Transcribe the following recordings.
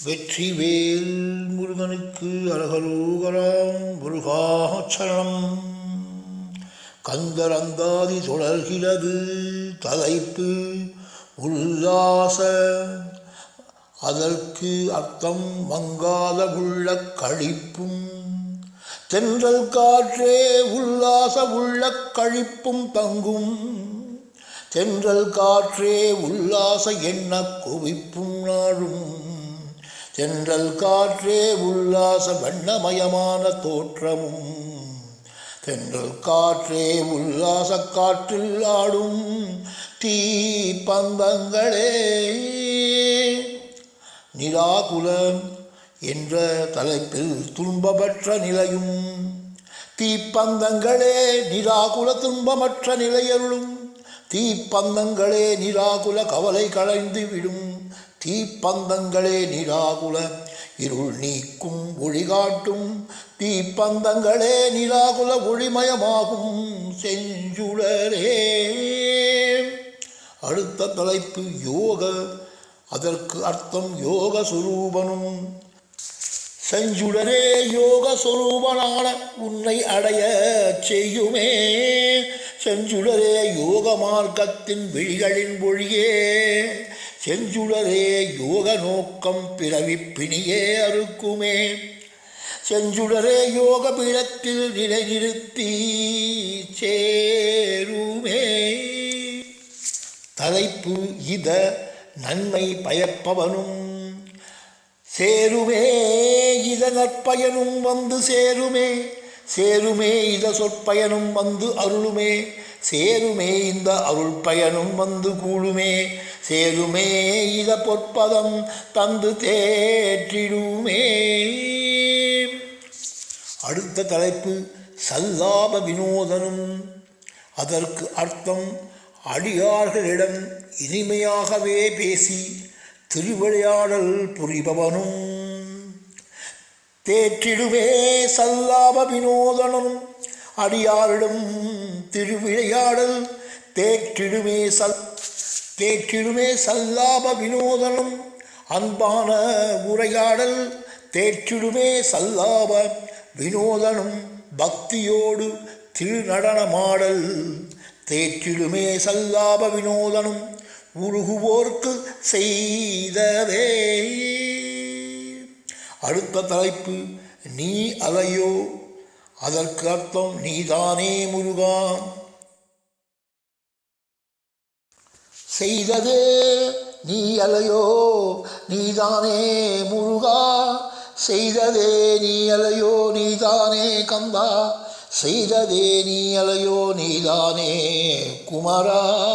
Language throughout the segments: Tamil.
வெற்றிவேல் முருகனுக்கு அரகரோகராம் முருகாச்சரணம். கந்தர் அந்தாதி தொடர்கிறது தலைப்பு உல்லாச. அதற்கு அர்த்தம் மங்காத உள்ள கழிப்பும். தென்றல் காற்றே உல்லாச உள்ள கழிப்பும் தங்கும். தென்றல் காற்றே உல்லாச எண்ண குவிப்பும் நாடும். தென்றல் காற்றே உல்லாச வண்ணமயமான தோற்றமும். தென்றல் காற்றே உல்லாச காற்றில் ஆடும் தீப்பந்தங்களே. நிராகுலம் என்ற தலைப்பில் துன்பமற்ற நிலையும். தீப்பந்தங்களே நிராகுல துன்பமற்ற நிலையருளும். தீப்பந்தங்களே நிராகுல கவலை களைந்து விடும். தீப்பந்தங்களே நிராகுல இருள் நீக்கும் ஒளிகாட்டும். தீப்பந்தங்களே நிராகுல ஒளிமயமாகும் செஞ்சுடரே. அடுத்த தலைப்பு யோக. அதற்கு அர்த்தம் யோக சுரூபனும். செஞ்சுடரே யோக சுரூபனான உன்னை அடைய செய்யுமே. செஞ்சுடரே யோக மார்க்கத்தின் விழிகளின் ஒளியே. செஞ்சுடரே யோக நோக்கம் பிறவி பிணியே அறுக்குமே. செஞ்சுடரே யோக பீடத்தில் நிலைநிறுத்தி சேருமே. தலைப்பு இத நன்மை பயப்பவனும். சேருமே இத நற்பயனும் வந்து சேருமே. சேருமே இத சொற்பயனும் வந்து அருளுமே. சேருமே இந்த அருள் பயனும் வந்து கூடுமே. சேருமே இத பொற்பதம் தந்து தேற்றிடுமே. அடுத்த தலைப்பு சல்லாப வினோதனும். அதற்கு அர்த்தம் அடியார்களிடம் இனிமையாகவே பேசி திருவிளையாடல் புரிபவனும். தேற்றிடுமே சல்லாப வினோதனும். அடியாரிடம் திருவிளையாடல் தேற்றிடுமே சல்லாப வினோதனும். அன்பான உரையாடல் தேற்றிடுமே சல்லாப வினோதனும். பக்தியோடு திருநடனமாடல் தேற்றிடுமே சல்லாப வினோதனும். உருகுவோர்க்கு செய்ததே. அடுத்த தலைப்பு நீ அலையோ. அதற்கு அர்த்தம் நீதானே முருகா. செய்ததே நீ அலையோ நீதானே முருகா. செய்ததே நீ அலையோ நீதானே கந்தா. செய்ததே நீ அலையோ நீதானே குமரா.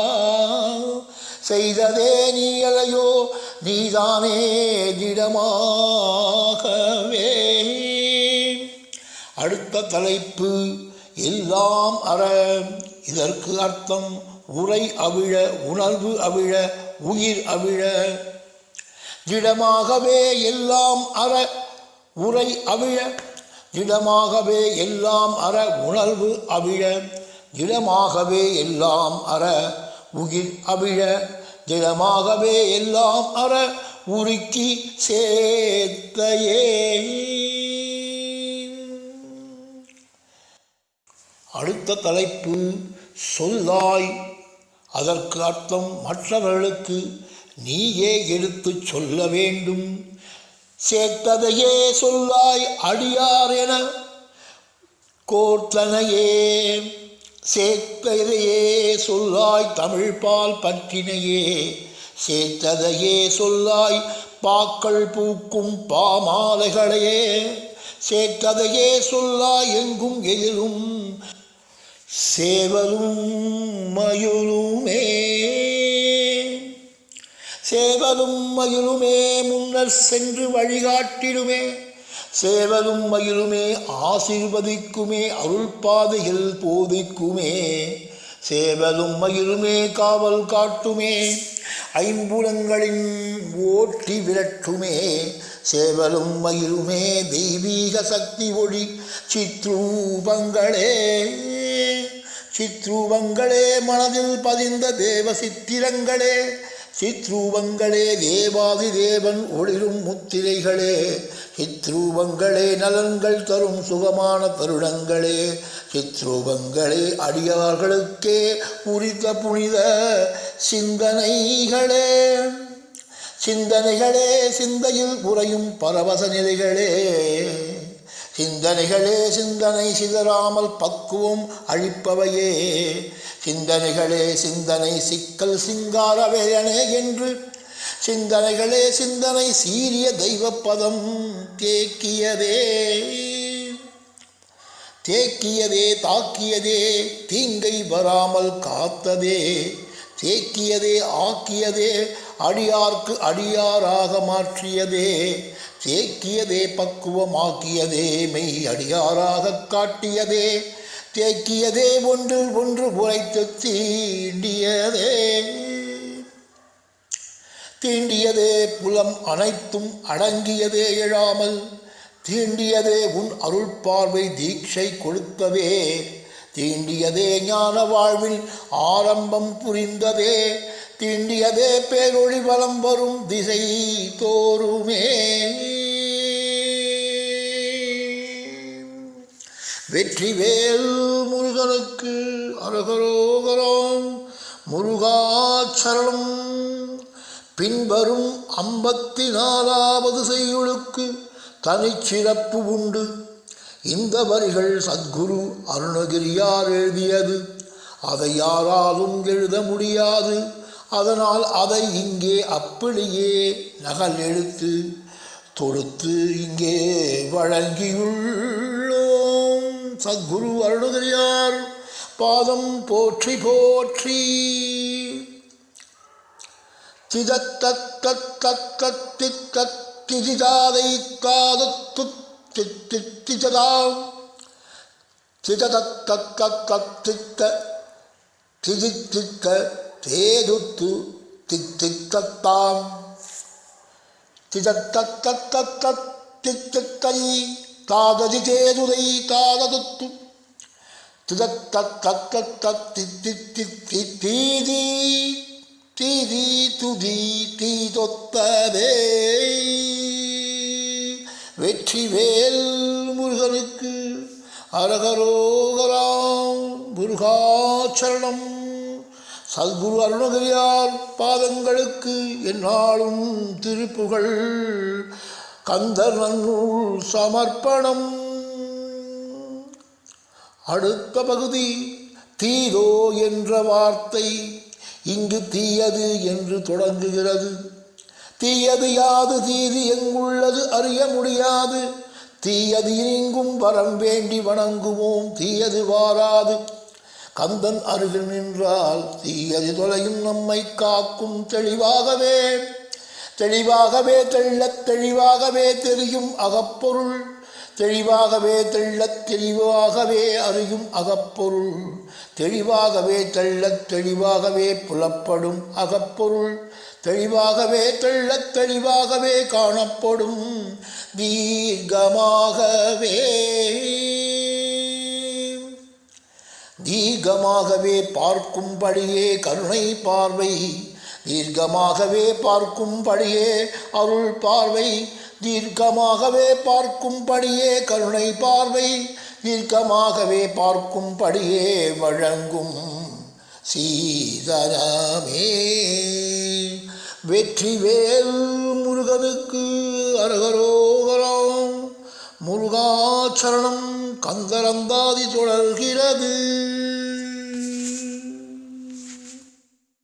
செய்ததே நீ அலையோ நீதானே திடமாகவே. அடுத்த தலைப்பு எல்லாம் அற. இதற்கு அர்த்தம் உரை அவிழ உணர்வு அவிழ உயிர் அவிழ. திடமாகவே எல்லாம் அற உரை அவிழ. திடமாகவே எல்லாம் அற உணர்வு அவிழ. திடமாகவே எல்லாம் அற உயிர் அவிழ. திடமாகவே எல்லாம் அற உருக்கி சேர்த்தையே. அடுத்த தலைப்பு சொல்லாய். அதற்கு அர்த்தம் மற்றவர்களுக்கு நீயே எடுத்துச் சொல்ல வேண்டும். சேர்த்ததையே சொல்லாய் அடியார் என கோர்த்தனையே. சேர்த்ததையே சொல்லாய் தமிழ்பால் பற்றினையே. சேர்த்ததையே சொல்லாய் பாக்கள் பூக்கும் பாமாலைகளையே. சேர்த்ததையே சொல்லாய் எங்கும் எதிலும் சேவலும் மயுளுமே. சேவலும் மயிலுமே முன்னர் சென்று வழிகாட்டிடுமே. சேவலும் மயிலுமே ஆசீர்வதிக்குமே அருள் பாதையில் போதிக்குமே. சேவலும் மயிலுமே காவல் காட்டுமே ஐம்புலங்களின் ஓட்டி விரட்டுமே. சேவலும் மயிலுமே தெய்வீக சக்தி ஒளி சித்ரூபங்களே. சித்ரூபங்களே மனதில் பதிந்த தேவ சித்திரங்களே. சித்ரூபங்களே தேவாதி தேவன் ஒளிரும் முத்திரைகளே, சித்ரூபங்களே நலன்கள் தரும் சுகமான தருணங்களே, சித்ரூபங்களே அடியார்களுக்கே உரித்த புனித சிந்தனைகளே, சிந்தனைகளே சிந்தையில் உறையும் பரவச நிலைகளே, சிந்தனைகளே சிந்தனை சிதறாமல் பக்குவம் அழிப்பவையே, சிந்தனைகளே சிந்தனை சிக்கல் சிங்கார வேலனே என்று, சிந்தனைகளே சிந்தனை சீரிய தெய்வப்பதம் தேக்கியதே, தேக்கியதே தாக்கியதே தீங்கை வராமல் காத்ததே, தேக்கியதே ஆக்கியதே அடியார்க்கு அடியாராக மாற்றியதே, தேக்கியதே பக்குவமாக்கியதே மெய் அடியாராக காட்டியதே, தேக்கியதே ஒன்றில் ஒன்று உரைத்து தீண்டியதே, தீண்டியதே புலம் அனைத்தும் அடங்கியதே எழாமல், தீண்டியதே உன் அருள் பார்வை தீட்சை கொடுத்ததே, தீண்டியதே ஞான வாழ்வில் ஆரம்பம் புரிந்ததே, தீண்டியதே பேரொளி வலம் வரும் திசை தோறுமே. வெற்றிவேல் முருகனுக்கு அரகரோகரம். முருகாச்சரணம். பின்வரும் 54வது செய்யுளுக்கு தனிச்சிறப்பு உண்டு. இந்த வரிகள் சத்குரு அருணகிரியார் எழுதியது. அதை யாராலும் எழுத முடியாது. அதனால் அதை இங்கே அப்படியே நகல் எடுத்து தொடுத்து இங்கே வழங்கியுள்ளோம். சத்குரு அருணகிரியார் பாதம் போற்றி போற்றி. திஜாதை காதத்து திஜதாம் திஜதத்திக்க திஜித்திக்க தேதுத்து தித்தித்தாம் திஜத்தை தாததி தேதுதை தாததுத்து தீதி தீதி துதி தீதொத்ததே. வெற்றிவேல் முருகனுக்கு அரகரோகராம். முருகாச்சரணம். சத்குரு அருணகிரியார் பாதங்களுக்கு எந்நாளும் திருப்புகழ். கந்தர் நன்னூல் சமர்ப்பணம். அடுத்த பகுதி தீதோ என்ற வார்த்தை இங்கு தீயது என்று தொடங்குகிறது. தீயது யாது தீது எங்குள்ளது அறிய முடியாது. தீயது இனிங்கும் வரம் வேண்டி வணங்குவோம். தீயது வாராது. கந்தன் அருகில் நின்றால் தீயது தொலையும் நம்மை காக்கும். தெளிவாகவே தெளிவாகவே தெள்ளத் தெளிவாகவே தெரியும் அகப்பொருள். தெளிவாகவே தெள்ளத் தெளிவாகவே அறியும் அகப்பொருள். தெளிவாகவே தெள்ளத் தெளிவாகவே புலப்படும் அகப்பொருள். தெளிவாகவே தெள்ளத் தெளிவாகவே காணப்படும் தீர்க்கமாகவே. தீர்க்கமாகவே பார்க்கும்படியே கருணை பார்வை. தீர்க்கமாகவே பார்க்கும்படியே அருள் பார்வை. தீர்க்கமாகவே பார்க்கும்படியே கருணை பார்வை. தீர்க்கமாகவே பார்க்கும்படியே வழங்கும் சீதனமே. வெற்றிவேல் முருகனுக்கு அரகரோகராம். முருகாச்சரணம். கந்தரந்தாதி தொடர்கிறது.